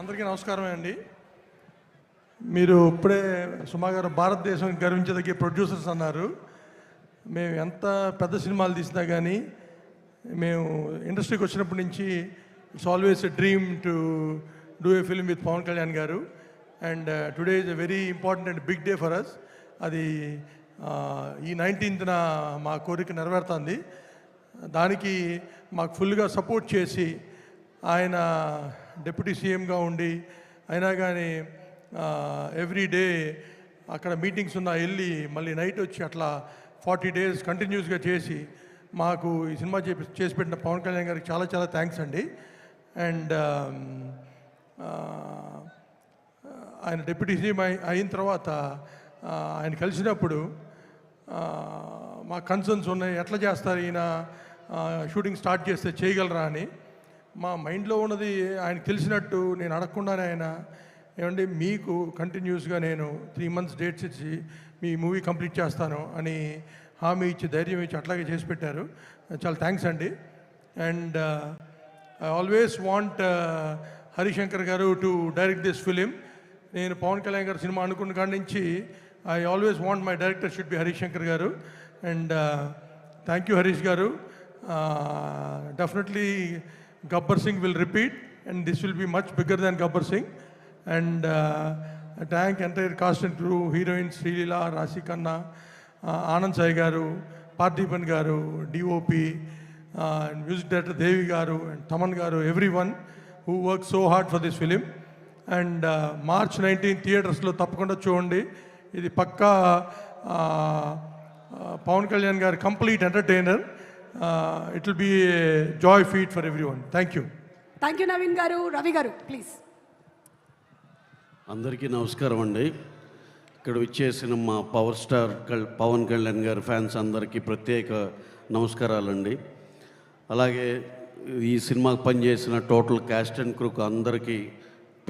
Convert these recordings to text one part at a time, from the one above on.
అందరికీ నమస్కారం అండి. మీరు ఇప్పుడే సుమా గారు భారతదేశం గర్వించదగ్గ ప్రొడ్యూసర్స్ అన్నారు. మేము ఎంత పెద్ద సినిమాలు తీసినా కానీ మేము ఇండస్ట్రీకి వచ్చినప్పటి నుంచి it's always a dream to do a film with Pawan Kalyan garu. And today is a very important and big day for us. అది ఈ 19th మా కోరిక నెరవేరుతుంది. దానికి మాకు ఫుల్గా సపోర్ట్ చేసి ఆయన డిప్యూటీ సీఎంగా ఉండి అయినా కానీ ఎవ్రీ డే అక్కడ మీటింగ్స్ ఉన్నా వెళ్ళి మళ్ళీ నైట్ వచ్చి అట్లా 40 days కంటిన్యూస్గా చేసి మాకు ఈ సినిమా చేసి పెట్టిన పవన్ కళ్యాణ్ గారికి చాలా చాలా థ్యాంక్స్ అండి. అండ్ ఆయన డిప్యూటీ సీఎం అయిన తర్వాత ఆయన కలిసినప్పుడు మా కన్సర్న్స్ ఉన్నాయి, ఎట్లా చేస్తారు ఈయన షూటింగ్ స్టార్ట్ చేస్తే చేయగలరా అని. మా మైండ్లో ఉన్నది ఆయనకు తెలిసినట్టు నేను అడగకుండానే ఆయన ఏమండి మీకు కంటిన్యూస్గా నేను 3 months డేట్స్ ఇచ్చి మీ మూవీ కంప్లీట్ చేస్తాను అని హామీ ఇచ్చి ధైర్యం ఇచ్చి అట్లాగే చేసి పెట్టారు. చాలా థ్యాంక్స్ అండి. And I always want Harishankar గారు టు డైరెక్ట్ దిస్ ఫిలిం. నేను పవన్ కళ్యాణ్ గారు సినిమా అనుకున్న కాడి నుంచి I always want my director should be Harishankar గారు. అండ్ థ్యాంక్ యూ హరీష్ గారు. Definitely Gabbar Singh will repeat and this will be much bigger than Gabbar Singh. And thank entire cast and crew, heroines Srilila, Rasi Khanna, Anand Sai garu, Parthipan garu, DOP, and music director Devi garu and Taman garu, everyone who worked so hard for this film. And March 19 theatres lo tappakunda chudandi. Idi pakka Pawan Kalyan garu complete entertainer. It will be a joy feed for everyone. Thank you. Thank you Naveen garu. Ravi garu please. అందరికీ నమస్కారం అండి. ఇక్కడ విచ్చేసిన మా power star Pawan Kalyan గారి fans అందరికీ ప్రత్యేక నమస్కారాలండి. అలాగే ఈ సినిమాకి పనిచేసిన టోటల్ క్యాస్ట్ అండ్ క్రూకు అందరికీ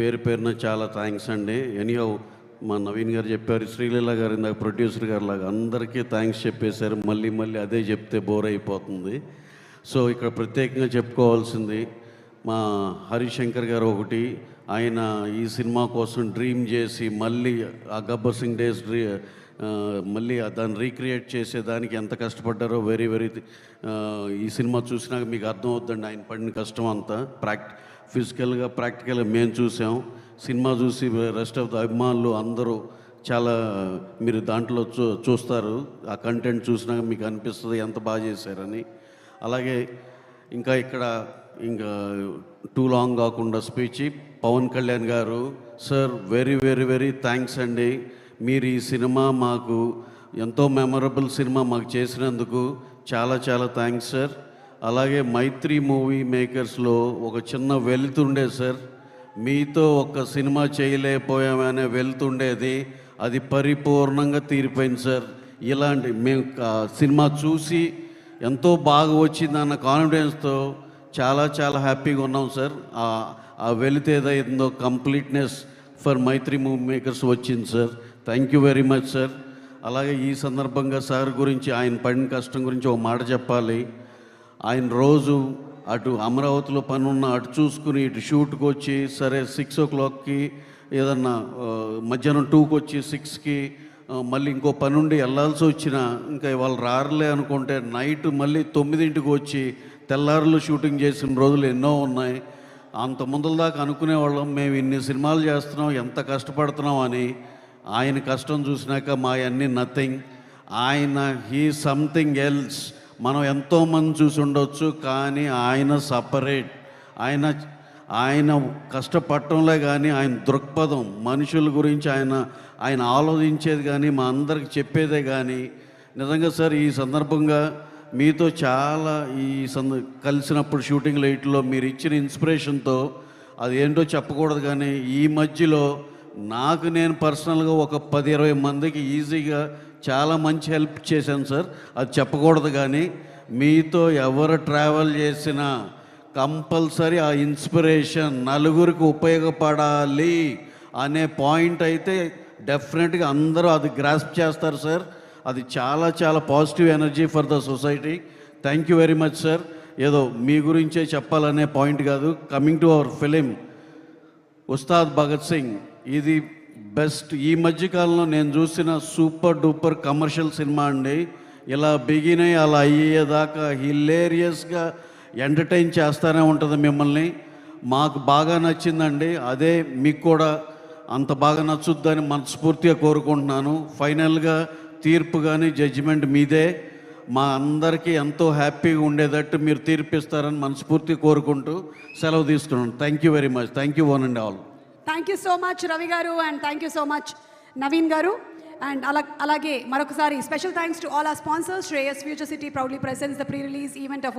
పేరు పేరున చాలా థ్యాంక్స్ అండి. ఎనీహౌ మా నవీన్ గారు చెప్పారు, శ్రీలీల గారు ఇందాక ప్రొడ్యూసర్ గారు లాగా అందరికీ థ్యాంక్స్ చెప్పేశారు. మళ్ళీ మళ్ళీ అదే చెప్తే బోర్ అయిపోతుంది. సో ఇక్కడ ప్రత్యేకంగా చెప్పుకోవాల్సింది మా హరిశంకర్ గారు ఒకటి. ఆయన ఈ సినిమా కోసం డ్రీమ్ చేసి మళ్ళీ ఆ గబ్బర్ సింగ్ డేస్ మళ్ళీ దాన్ని రీక్రియేట్ చేసేదానికి ఎంత కష్టపడ్డారో వెరీ ఈ సినిమా చూసినాక మీకు అర్థం అవుతుందండి ఆయన పడిన కష్టం అంతా. ఫిజికల్గా ప్రాక్టికల్గా మేము చూసాం. సినిమా చూసి రెస్ట్ ఆఫ్ ద అభిమానులు అందరూ చాలా మీరు దాంట్లో చూస్తారు. ఆ కంటెంట్ చూసినాక మీకు అనిపిస్తుంది ఎంత బాగా చేశారని. అలాగే ఇక్కడ టూ లాంగ్ కాకుండా స్పీచ్ పవన్ కళ్యాణ్ గారు సార్ వెరీ థ్యాంక్స్ అండి. మీరు ఈ సినిమా మాకు ఎంతో మెమరబుల్ సినిమా మాకు చేసినందుకు చాలా థ్యాంక్స్ సార్. అలాగే మైత్రి మూవీ మేకర్స్లో ఒక చిన్న వెళ్తుండే సార్, మీతో ఒక్క సినిమా చేయలేకపోయామనే వెళ్తుండేది, అది పరిపూర్ణంగా తీరిపోయింది సార్. ఇలాంటి మేము సినిమా చూసి ఎంతో బాగా వచ్చిందన్న కాన్ఫిడెన్స్తో చాలా హ్యాపీగా ఉన్నాం సార్. ఆ వెళితే ఏదైందో completeness for Mythri movie makers వచ్చింది sir. Thank you very much sir. అలాగే ఈ సందర్భంగా సార్ గురించి ఆయన పడిన కష్టం గురించి ఒక మాట చెప్పాలి. ఆయన రోజు అటు అమరావతిలో పని ఉన్న అటు చూసుకుని ఇటు షూట్కి వచ్చి సరే 6 o'clockకి ఏదన్నా మధ్యాహ్నం 2కి వచ్చి 6కి మళ్ళీ ఇంకో పని ఉండి వెళ్ళాల్సి వచ్చినా ఇంకా వాళ్ళు రారులే అనుకుంటే నైట్ మళ్ళీ 9ంటికి వచ్చి తెల్లారులు షూటింగ్ చేసిన రోజులు ఎన్నో ఉన్నాయి. అంత ముందల దాకా అనుకునేవాళ్ళం మేము ఇన్ని సినిమాలు చేస్తున్నాం ఎంత కష్టపడుతున్నాం అని. ఆయన కష్టం చూసినాక మా అన్నీ నథింగ్. ఆయన హీ సంథింగ్ ఎల్స్. మనం ఎంతోమంది చూసి ఉండొచ్చు కానీ ఆయన సపరేట్. ఆయన కష్టపడటంలే కానీ ఆయన దృక్పథం మనుషుల గురించి ఆయన ఆలోచించేది కానీ మా అందరికి చెప్పేదే కానీ నిజంగా సార్ ఈ సందర్భంగా మీతో చాలా కలిసినప్పుడు షూటింగ్ లైట్లో మీరు ఇచ్చిన ఇన్స్పిరేషన్తో అది ఏంటో చెప్పకూడదు కానీ ఈ మధ్యలో నాకు నేను పర్సనల్గా ఒక 10-20 మందికి ఈజీగా చాలా మంచి హెల్ప్ చేశాను సార్. అది చెప్పకూడదు కానీ మీతో ఎవరు ట్రావెల్ చేసినా కంపల్సరీ ఆ ఇన్స్పిరేషన్ నలుగురికి ఉపయోగపడాలి అనే పాయింట్ అయితే డెఫినెట్గా అందరూ అది గ్రాస్ప్ చేస్తారు సార్. అది చాలా positive energy for the society. Thank you very much sir. ఏదో మీ గురించే చెప్పాలనే పాయింట్ కాదు. Coming to our film, Ustad Bhagat Singh ఇది బెస్ట్, ఈ మధ్యకాలంలో నేను చూసిన సూపర్ డూపర్ కమర్షియల్ సినిమా అండి. ఇలా బిగిన్ అయ్యి అలా అయ్యేదాకా హిలేరియస్గా ఎంటర్టైన్ చేస్తూనే ఉంటుంది మిమ్మల్ని. మాకు బాగా నచ్చిందండి. అదే మీకు కూడా అంత బాగా నచ్చుద్దని మనస్ఫూర్తిగా కోరుకుంటున్నాను. ఫైనల్గా తీర్పు కానీ జడ్జిమెంట్ మీదే. మా అందరికీ ఎంతో హ్యాపీగా ఉండేటట్టు మీరు తీర్పిస్తారని మనస్ఫూర్తిగా కోరుకుంటూ సెలవు తీసుకున్నాను. Thank you very much. Thank you one and all. Thank you so much Ravi garu and thank you so much Naveen garu. And అలాగే మరొకసారి special thanks to all our sponsors. Shreyas future city proudly presents the pre release event of